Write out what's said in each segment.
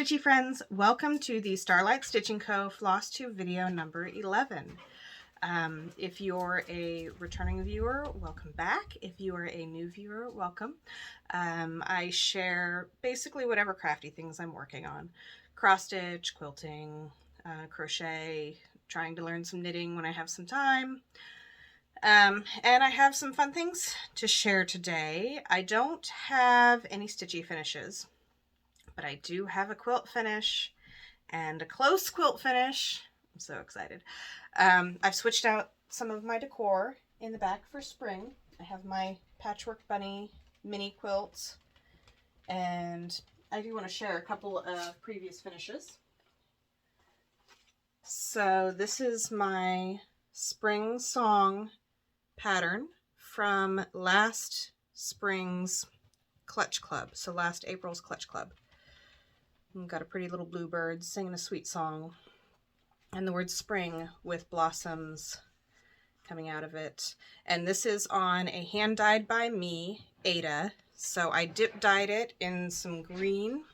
Stitchy friends, welcome to the Starlight Stitching Co. Flosstube video number 11. If you're a returning viewer, welcome back. If you are a new viewer, welcome. I share basically whatever crafty things I'm working on. Cross stitch, quilting, crochet, trying to learn some knitting when I have some time. And I have some fun things to share today. I don't have any stitchy finishes, but I do have a quilt finish and a close quilt finish. I'm so excited. I've switched out some of my decor in the back for spring. I have my Patchwork Bunny mini quilts, and I do want to share a couple of previous finishes. So this is my spring song pattern from last spring's Clutch Club. So last April's Clutch Club. We've got a pretty little bluebird singing a sweet song, and the word spring with blossoms coming out of it. And this is on a hand dyed by me Ada. So I dip dyed it in some green,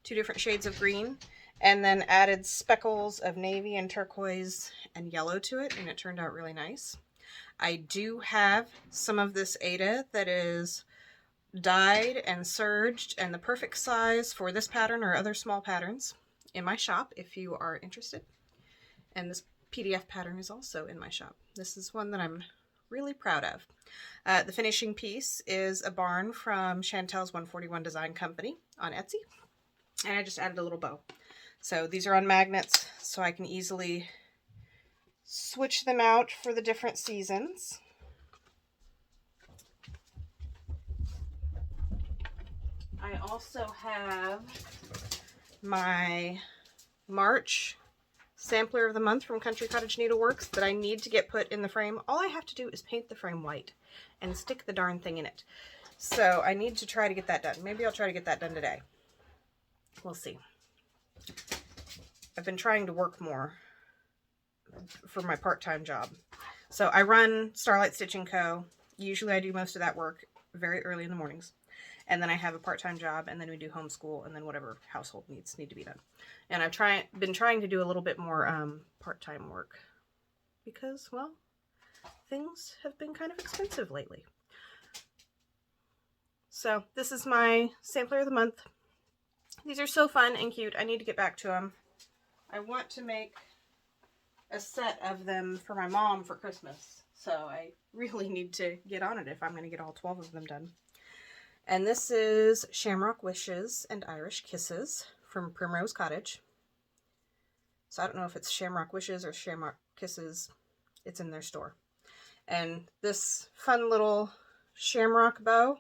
2 different shades of green, and then added speckles of navy and turquoise and yellow to it, and it turned out really nice. I do have some of this Ada that is dyed and serged and the perfect size for this pattern or other small patterns in my shop if you are interested. And this PDF pattern is also in my shop. This is one that I'm really proud of. The finishing piece is a barn from Chantel's 141 Design Company on Etsy, and I just added a little bow. So these are on magnets, so I can easily switch them out for the different seasons. I also have my March sampler of the month from Country Cottage Needleworks that I need to get put in the frame. All I have to do is paint the frame white and stick the darn thing in it. So I need to try to get that done. Maybe I'll try to get that done today. We'll see. I've been trying to work more for my part-time job. So I run Starlight Stitching Co. Usually I do most of that work very early in the mornings. And then I have a part-time job, and then we do homeschool, and then whatever household needs need to be done. And I've been trying to do a little bit more part-time work because, well, things have been kind of expensive lately. So this is my sampler of the month. These are so fun and cute. I need to get back to them. I want to make a set of them for my mom for Christmas, so I really need to get on it if I'm going to get all 12 of them done. And this is Shamrock Wishes and Irish Kisses from Primrose Cottage. So I don't know if it's Shamrock Wishes or Shamrock Kisses. It's in their store. And this fun little shamrock bow,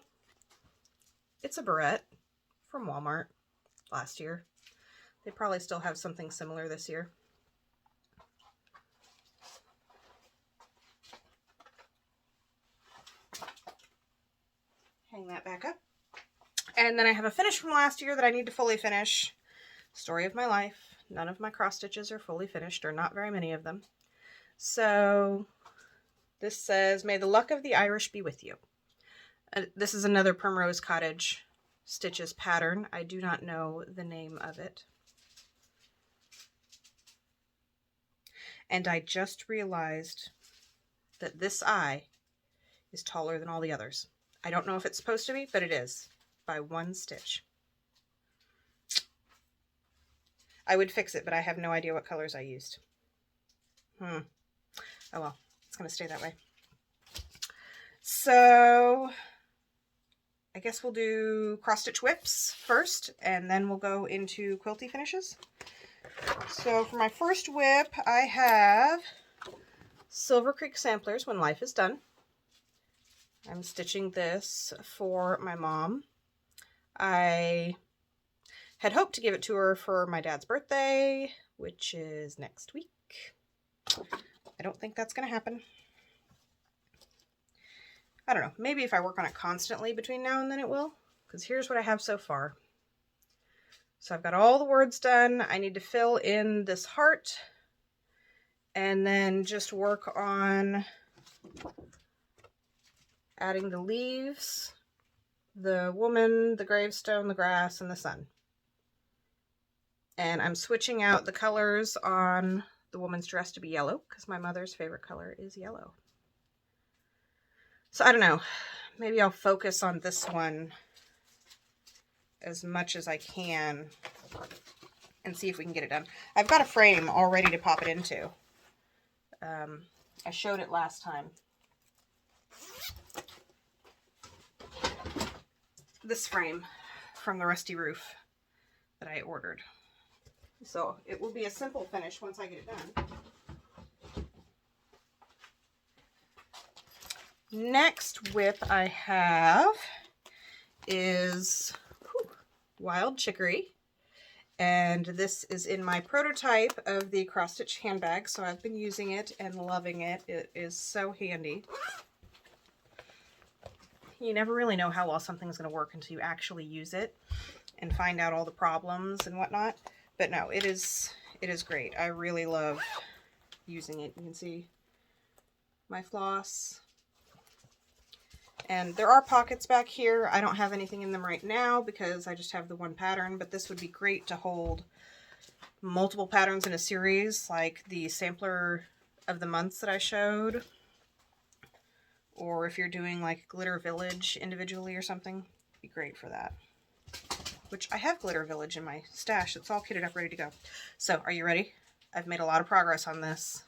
it's a barrette from Walmart last year. They probably still have something similar this year. Hang that back up. And then I have a finish from last year that I need to fully finish. Story of my life. None of my cross stitches are fully finished, or not very many of them. So this says, "May the luck of the Irish be with you." This is another Primrose Cottage Stitches pattern. I do not know the name of it. And I just realized that this eye is taller than all the others. I don't know if it's supposed to be, but it is, by 1 stitch. I would fix it, but I have no idea what colors I used. Oh well, it's going to stay that way. So I guess we'll do cross stitch whips first, and then we'll go into quilty finishes. So for my first whip, I have Silver Creek Samplers, When Life is Done. I'm stitching this for my mom. I had hoped to give it to her for my dad's birthday, which is next week. I don't think that's going to happen. I don't know. Maybe if I work on it constantly between now and then it will. Because here's what I have so far. So I've got all the words done. I need to fill in this heart. And then just work on adding the leaves, the woman, the gravestone, the grass, and the sun. And I'm switching out the colors on the woman's dress to be yellow because my mother's favorite color is yellow. So I don't know, maybe I'll focus on this one as much as I can and see if we can get it done. I've got a frame all ready to pop it into. I showed it last time. This frame from the Rusty Roof that I ordered. So it will be a simple finish once I get it done. Next whip I have is Wild Chicory. And this is in my prototype of the cross stitch handbag. So I've been using it and loving it. It is so handy. You never really know how well something's going to work until you actually use it and find out all the problems and whatnot. But no, it is great. I really love using it. You can see my floss. And there are pockets back here. I don't have anything in them right now because I just have the one pattern, but this would be great to hold multiple patterns in a series, like the sampler of the months that I showed. Or if you're doing like Glitter Village individually or something, it'd be great for that. Which I have Glitter Village in my stash. It's all kitted up, ready to go. So, are you ready? I've made a lot of progress on this.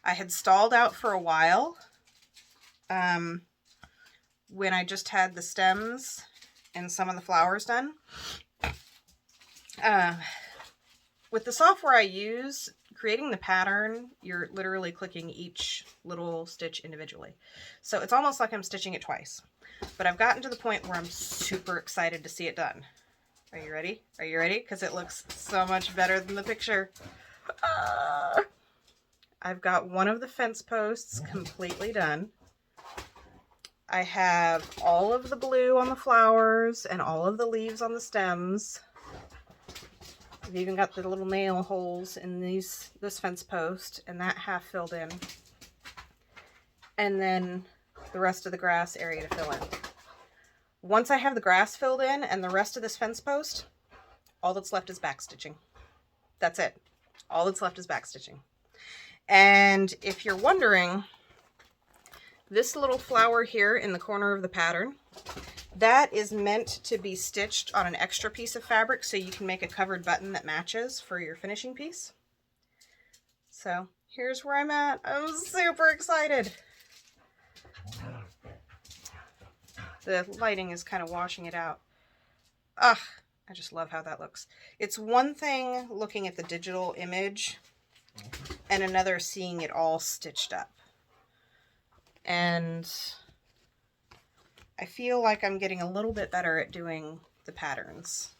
I had stalled out for a while when I just had the stems and some of the flowers done. With the software I use, creating the pattern, you're literally clicking each little stitch individually. So it's almost like I'm stitching it twice. But I've gotten to the point where I'm super excited to see it done. Are you ready? Are you ready? Because it looks so much better than the picture. I've got one of the fence posts completely done. I have all of the blue on the flowers and all of the leaves on the stems. I've even got the little nail holes in this fence post, and that half filled in. And then the rest of the grass area to fill in. Once I have the grass filled in and the rest of this fence post, all that's left is backstitching. That's it. All that's left is backstitching. And if you're wondering, this little flower here in the corner of the pattern, that is meant to be stitched on an extra piece of fabric so you can make a covered button that matches for your finishing piece. So here's where I'm at. I'm super excited. The lighting is kind of washing it out. Ugh, I just love how that looks. It's one thing looking at the digital image and another seeing it all stitched up. And I feel like I'm getting a little bit better at doing the patterns.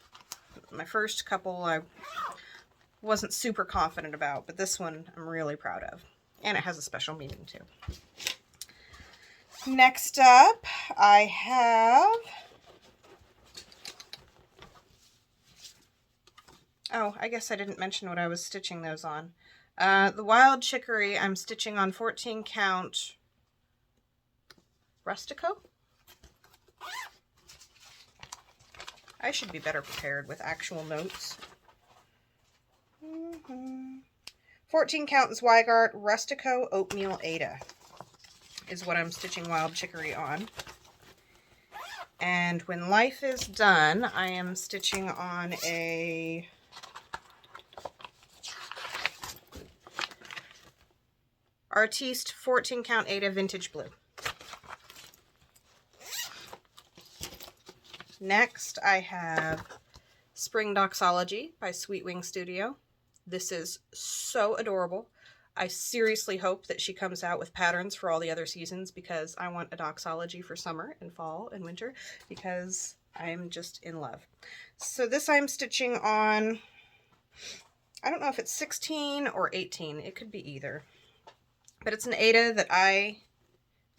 My first couple I wasn't super confident about, but this one I'm really proud of. And it has a special meaning too. Next up, I have, oh, I guess I didn't mention what I was stitching those on. The Wild Chicory, I'm stitching on 14 count Rustico. I should be better prepared with actual notes. 14 count Zweigart Rustico Oatmeal Ada is what I'm stitching Wild Chicory on. And when life is done, I am stitching on a Artiste 14 count Ada Vintage Blue. Next, I have Spring Doxology by Sweet Wing Studio. This is so adorable. I seriously hope that she comes out with patterns for all the other seasons because I want a Doxology for summer and fall and winter because I'm just in love. So this I'm stitching on, I don't know if it's 16 or 18. It could be either. But it's an Ada that I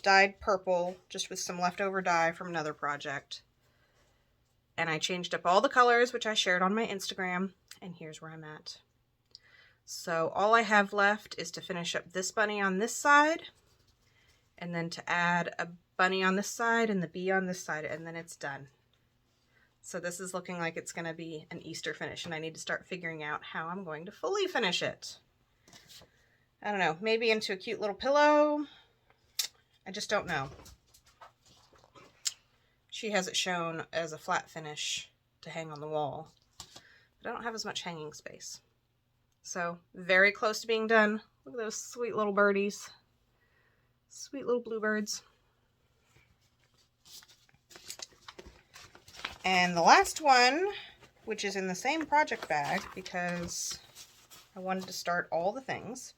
dyed purple just with some leftover dye from another project. And I changed up all the colors, which I shared on my Instagram. And here's where I'm at. So all I have left is to finish up this bunny on this side. And then to add a bunny on this side and the bee on this side. And then it's done. So this is looking like it's going to be an Easter finish, and I need to start figuring out how I'm going to fully finish it. I don't know, maybe into a cute little pillow. I just don't know. She has it shown as a flat finish to hang on the wall, but I don't have as much hanging space. So very close to being done. Look at those sweet little birdies. Sweet little bluebirds. And the last one, which is in the same project bag because I wanted to start all the things,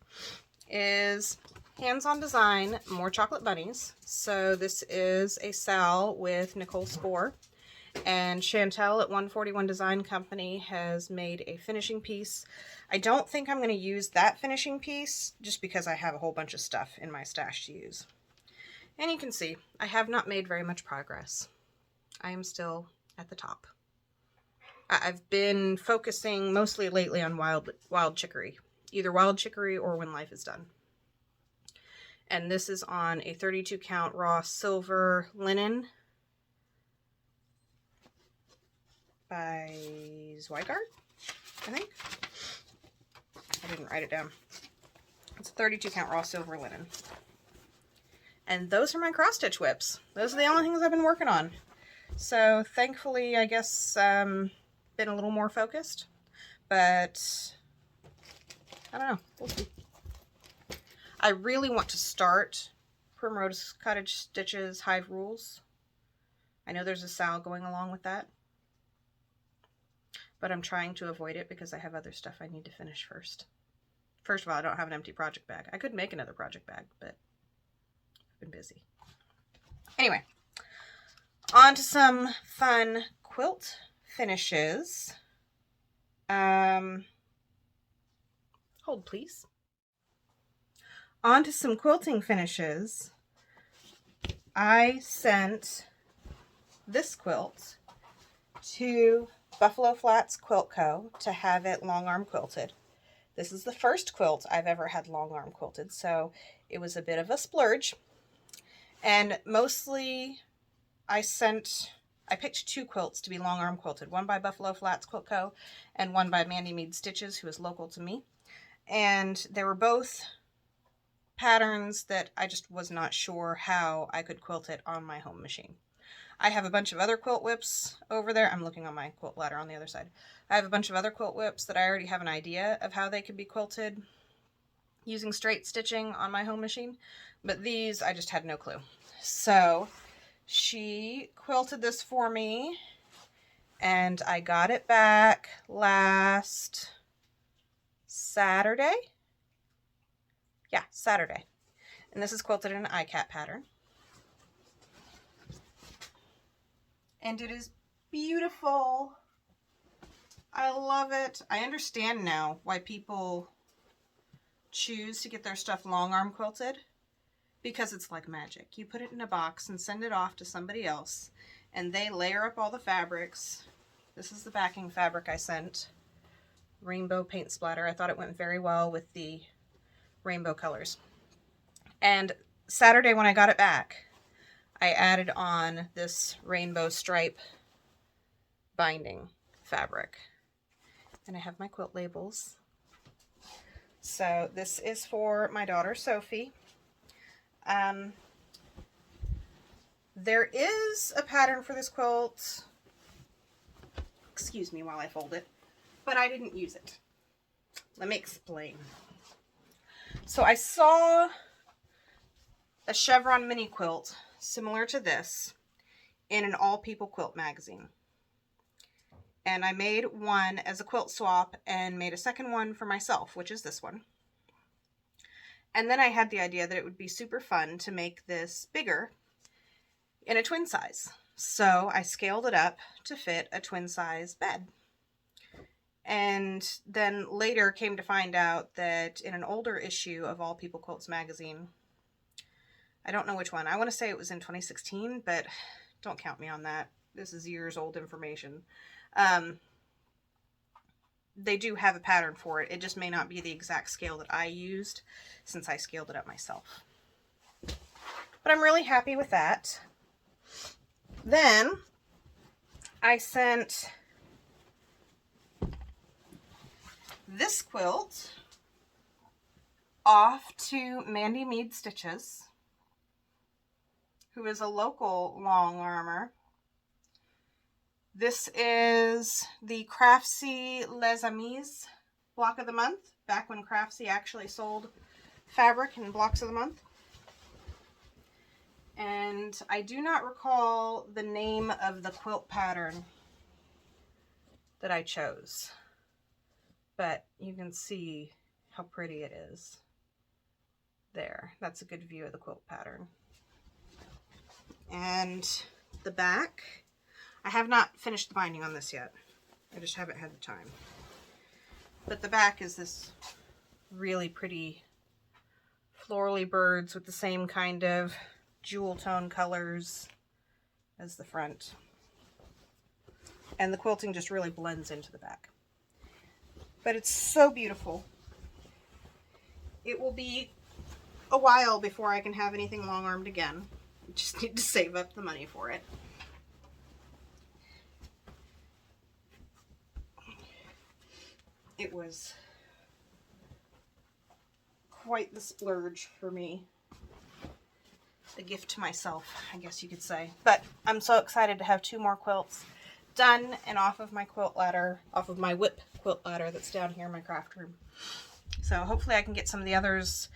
is Hands-On Design, More Chocolate Bunnies. So this is a Sal with Nicole Spohr. And Chantel at 141 Design Company has made a finishing piece. I don't think I'm going to use that finishing piece just because I have a whole bunch of stuff in my stash to use. And you can see I have not made very much progress. I am still at the top. I've been focusing mostly lately on wild chicory, either wild chicory or When Life is Done. And this is on a 32 count raw silver linen by Zweigart, I think. I didn't write it down. It's a 32 count raw silver linen. And those are my cross stitch whips. Those are the only things I've been working on. So thankfully, I guess, been a little more focused, but I don't know, we'll see. I really want to start Primrose Cottage Stitches Hive Rules. I know there's a Sal going along with that, but I'm trying to avoid it because I have other stuff I need to finish first. First of all, I don't have an empty project bag. I could make another project bag, but I've been busy. Anyway, on to some fun quilt finishes. Hold, please. On to some quilting finishes. I sent this quilt to Buffalo Flats Quilt Co. to have it long arm quilted. This is the first quilt I've ever had long arm quilted, so it was a bit of a splurge. And mostly I picked two quilts to be long arm quilted, one by Buffalo Flats Quilt Co. and one by Mandy Mead Stitches, who is local to me. And they were both patterns that I just was not sure how I could quilt it on my home machine. I have a bunch of other quilt whips over there. I'm looking on my quilt ladder on the other side. I have a bunch of other quilt whips that I already have an idea of how they could be quilted using straight stitching on my home machine, but these I just had no clue. So she quilted this for me, and I got it back last Saturday. Yeah, Saturday. And this is quilted in an iCat pattern. And it is beautiful. I love it. I understand now why people choose to get their stuff long arm quilted, because it's like magic. You put it in a box and send it off to somebody else, and they layer up all the fabrics. This is the backing fabric I sent. Rainbow paint splatter. I thought it went very well with the rainbow colors. And Saturday when I got it back, I added on this rainbow stripe binding fabric. And I have my quilt labels. So this is for my daughter Sophie. There is a pattern for this quilt. Excuse me while I fold it, but I didn't use it. Let me explain. So I saw a chevron mini quilt similar to this in an All People Quilt magazine. And I made one as a quilt swap and made a second one for myself, which is this one. And then I had the idea that it would be super fun to make this bigger in a twin size. So I scaled it up to fit a twin size bed. And then later came to find out that in an older issue of All People Quilts magazine, I don't know which one. I want to say it was in 2016, but don't count me on that. This is years old information. They do have a pattern for it. It just may not be the exact scale that I used since I scaled it up myself. But I'm really happy with that. Then, I sent this quilt off to Mandy Mead Stitches, who is a local long armor. This is the Craftsy Les Amis block of the month, back when Craftsy actually sold fabric in blocks of the month. And I do not recall the name of the quilt pattern that I chose, but you can see how pretty it is there. That's a good view of the quilt pattern. And the back, I have not finished the binding on this yet. I just haven't had the time. But the back is this really pretty florally birds with the same kind of jewel tone colors as the front. And the quilting just really blends into the back. But it's so beautiful. It will be a while before I can have anything long-armed again. I just need to save up the money for it. It was quite the splurge for me. A gift to myself, I guess you could say. But I'm so excited to have 2 more quilts done and off of my quilt ladder, off of my whip quilt ladder that's down here in my craft room. So hopefully I can get some of the others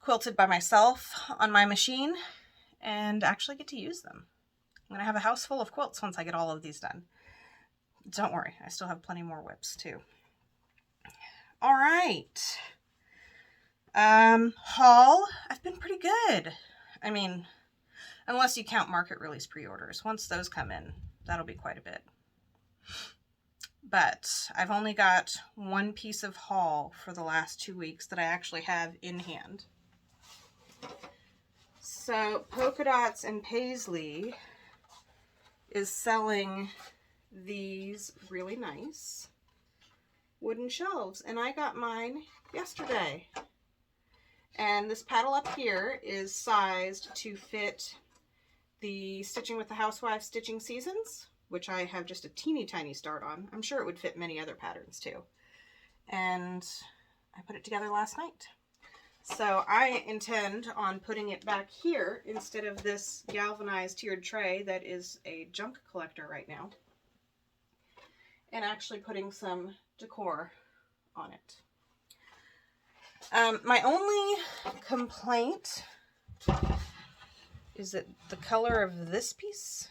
quilted by myself on my machine and actually get to use them. I'm going to have a house full of quilts once I get all of these done. Don't worry, I still have plenty more whips too. All right. Haul, I've been pretty good. I mean, unless you count market release pre-orders. Once those come in, that'll be quite a bit. But I've only got 1 piece of haul for the last 2 weeks that I actually have in hand. So Polka Dots and Paisley is selling these really nice wooden shelves, and I got mine yesterday. And this paddle up here is sized to fit the Stitching with the Housewife Stitching Seasons, which I have just a teeny tiny start on. I'm sure it would fit many other patterns too. And I put it together last night. So I intend on putting it back here instead of this galvanized tiered tray that is a junk collector right now, and actually putting some decor on it. My only complaint is that the color of this piece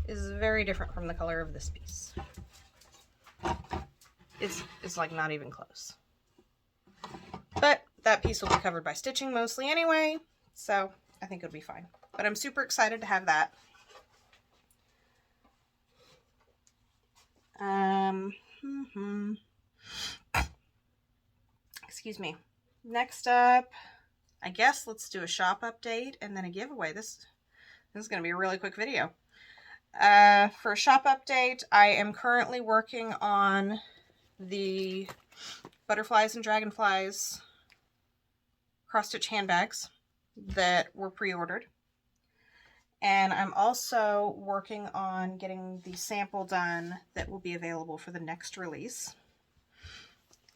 is very different from the color of this piece. It's like not even close. But that piece will be covered by stitching mostly anyway, so I think it'll be fine. But I'm super excited to have that. Excuse me. Next up, I guess let's do a shop update and then a giveaway. This is going to be a really quick video. For a shop update, I am currently working on the butterflies and dragonflies cross-stitch handbags that were pre-ordered. And I'm also working on getting the sample done that will be available for the next release.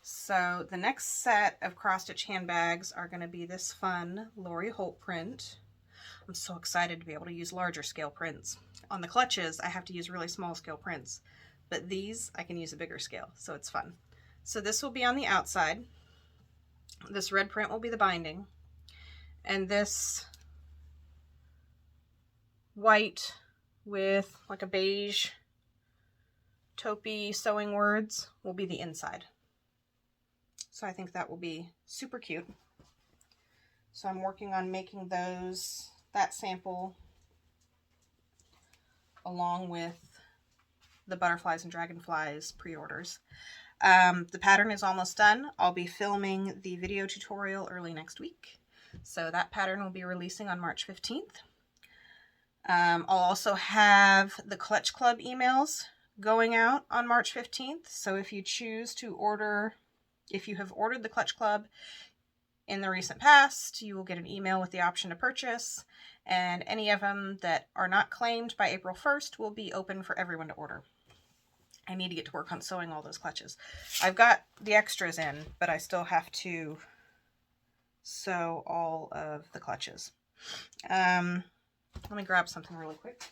So the next set of cross-stitch handbags are going to be this fun Lori Holt print. I'm so excited to be able to use larger scale prints. On the clutches, I have to use really small scale prints, but these I can use a bigger scale, so it's fun. So this will be on the outside. This red print will be the binding, and this white with like a beige taupey sewing words will be the inside. So I think that will be super cute. So I'm working on making that sample along with the butterflies and dragonflies pre-orders. The pattern is almost done. I'll be filming the video tutorial early next week. So that pattern will be releasing on March 15th. I'll also have the Clutch Club emails going out on March 15th. So if you choose to order, if you have ordered the Clutch Club in the recent past, you will get an email with the option to purchase. And any of them that are not claimed by April 1st will be open for everyone to order. I need to get to work on sewing all those clutches. I've got the extras in, but I still have to sew all of the clutches. Let me grab something really quick.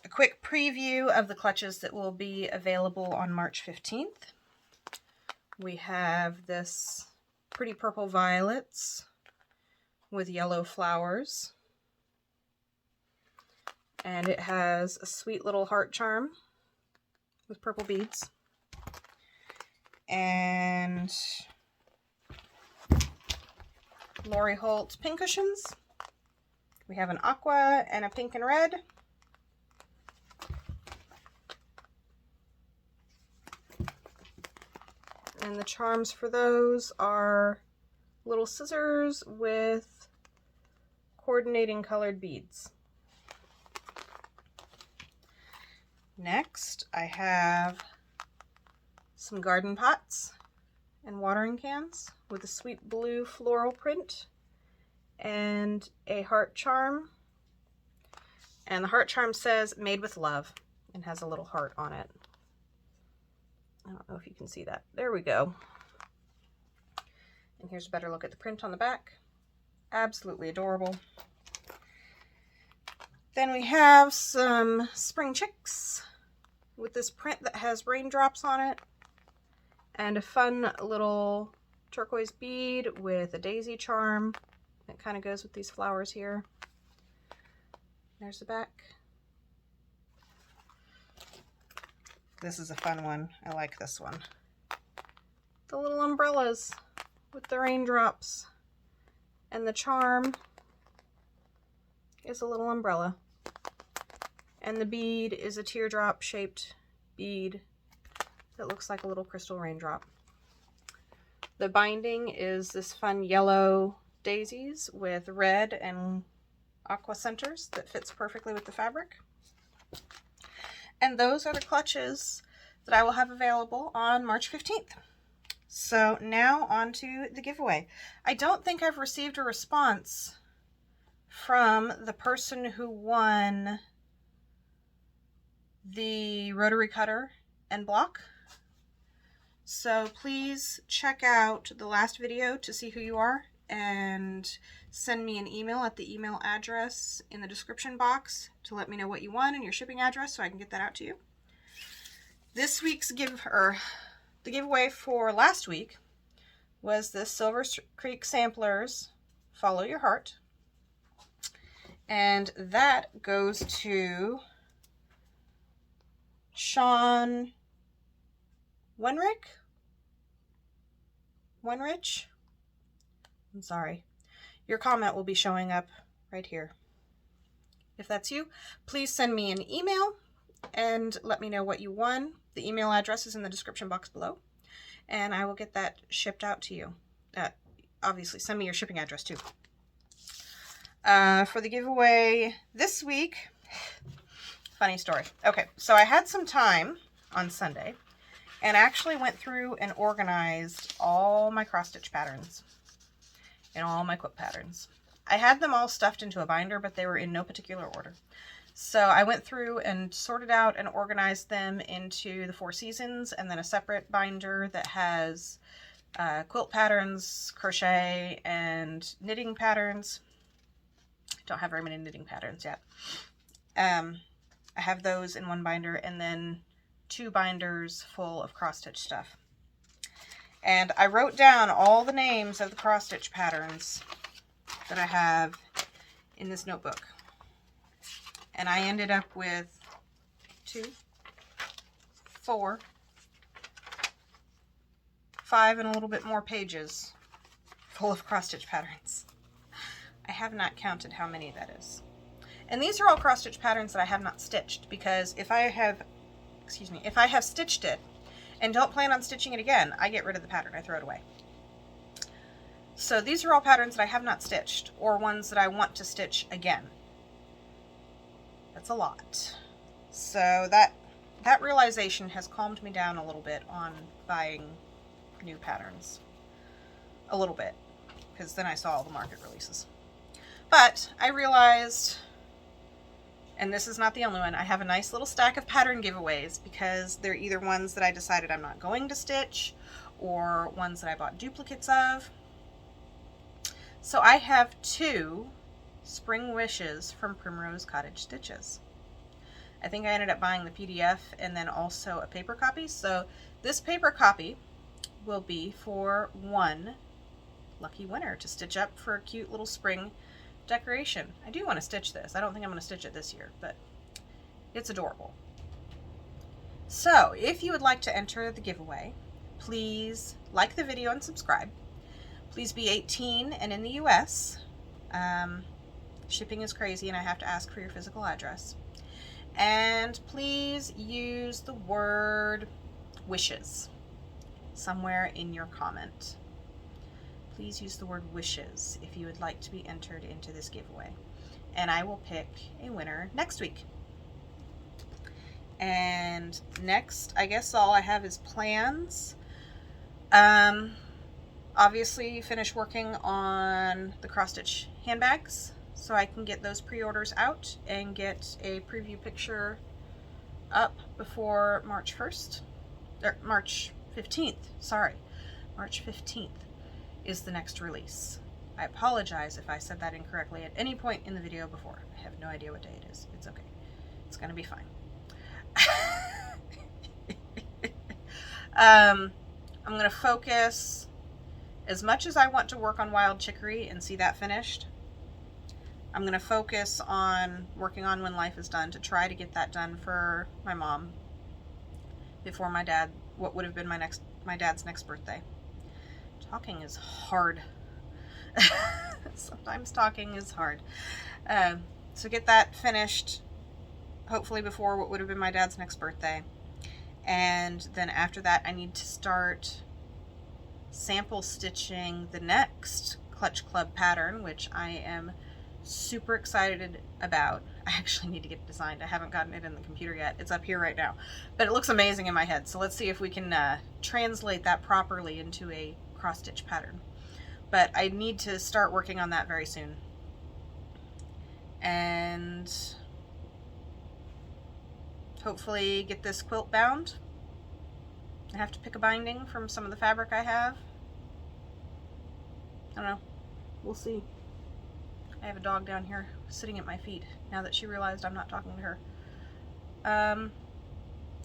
A quick preview of the clutches that will be available on March 15th. We have this pretty purple violets with yellow flowers. And it has a sweet little heart charm with purple beads. And Lori Holt pincushions. We have an aqua and a pink and red. And the charms for those are little scissors with coordinating colored beads. Next, I have some garden pots and watering cans with a sweet blue floral print and a heart charm. And the heart charm says made with love and has a little heart on it. I don't know if you can see that. There we go. And here's a better look at the print on the back. Absolutely adorable. Then we have some spring chicks with this print that has raindrops on it and a fun little turquoise bead with a daisy charm that kind of goes with these flowers here. There's the back. This is a fun one. I like this one. The little umbrellas with the raindrops, and the charm is a little umbrella. And the bead is a teardrop shaped bead that looks like a little crystal raindrop. The binding is this fun yellow daisies with red and aqua centers that fits perfectly with the fabric. And those are the clutches that I will have available on March 15th. So now on to the giveaway. I don't think I've received a response from the person who won the rotary cutter and block. So please check out the last video to see who you are and send me an email at the email address in the description box to let me know what you won and your shipping address so I can get that out to you. This week's the giveaway for last week was the Silver Creek Samplers Follow Your Heart. And that goes to Sean Wenrich? I'm sorry. Your comment will be showing up right here. If that's you, please send me an email and let me know what you won. The email address is in the description box below, and I will get that shipped out to you. Obviously, send me your shipping address too. For the giveaway this week, funny story. Okay, so I had some time on Sunday and actually went through and organized all my cross-stitch patterns and all my quilt patterns. I had them all stuffed into a binder, but they were in no particular order. So I went through and sorted out and organized them into the 4 seasons, and then a separate binder that has quilt patterns, crochet, and knitting patterns. Don't have very many knitting patterns yet. I have those in one binder, and then 2 binders full of cross-stitch stuff. And I wrote down all the names of the cross-stitch patterns that I have in this notebook. And I ended up with 2, 4, 5 and a little bit more pages full of cross-stitch patterns. I have not counted how many that is. And these are all cross-stitch patterns that I have not stitched, because if I have stitched it and don't plan on stitching it again, I get rid of the pattern. I throw it away. So these are all patterns that I have not stitched, or ones that I want to stitch again. That's a lot. So that realization has calmed me down a little bit on buying new patterns. a little bit, because then I saw all the market releases. But I realized, and this is not the only one, I have a nice little stack of pattern giveaways, because they're either ones that I decided I'm not going to stitch or ones that I bought duplicates of. So I have 2 Spring Wishes from Primrose Cottage Stitches. I think I ended up buying the PDF and then also a paper copy. So this paper copy will be for 1 lucky winner to stitch up for a cute little spring decoration. I do want to stitch this. I don't think I'm going to stitch it this year, but it's adorable. So if you would like to enter the giveaway, please like the video and subscribe. Please be 18 and in the US. Shipping is crazy and I have to ask for your physical address. And please use the word wishes somewhere in your comment. Please use the word wishes if you would like to be entered into this giveaway. And I will pick a winner next week. And next, I guess all I have is plans. Obviously finish working on the cross stitch handbags so I can get those pre-orders out and get a preview picture up before March 1st, or March 15th, sorry. March 15th is the next release. I apologize if I said that incorrectly at any point in the video before. I have no idea what day it is. It's okay. It's gonna be fine. I'm gonna focus, as much as I want to work on Wild Chicory and see that finished, I'm going to focus on working on When Life is Done to try to get that done for my mom before my dad, what would have been my dad's next birthday. Talking is hard. Sometimes talking is hard. So get that finished, hopefully before what would have been my dad's next birthday. And then after that, I need to start sample stitching the next Clutch Club pattern, which I am super excited about. I actually need to get it designed. I haven't gotten it in the computer yet. It's up here right now, but it looks amazing in my head. So let's see if we can translate that properly into a cross stitch pattern. But I need to start working on that very soon. And hopefully get this quilt bound. I have to pick a binding from some of the fabric I have. I don't know. We'll see. I have a dog down here sitting at my feet now that she realized I'm not talking to her.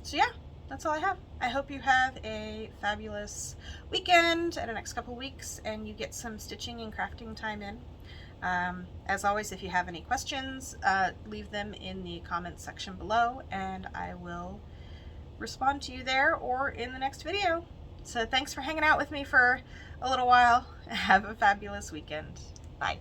So yeah, that's all I have. I hope you have a fabulous weekend and the next couple weeks and you get some stitching and crafting time in. As always, if you have any questions, leave them in the comments section below and I will respond to you there or in the next video. So thanks for hanging out with me for a little while. Have a fabulous weekend. Bye.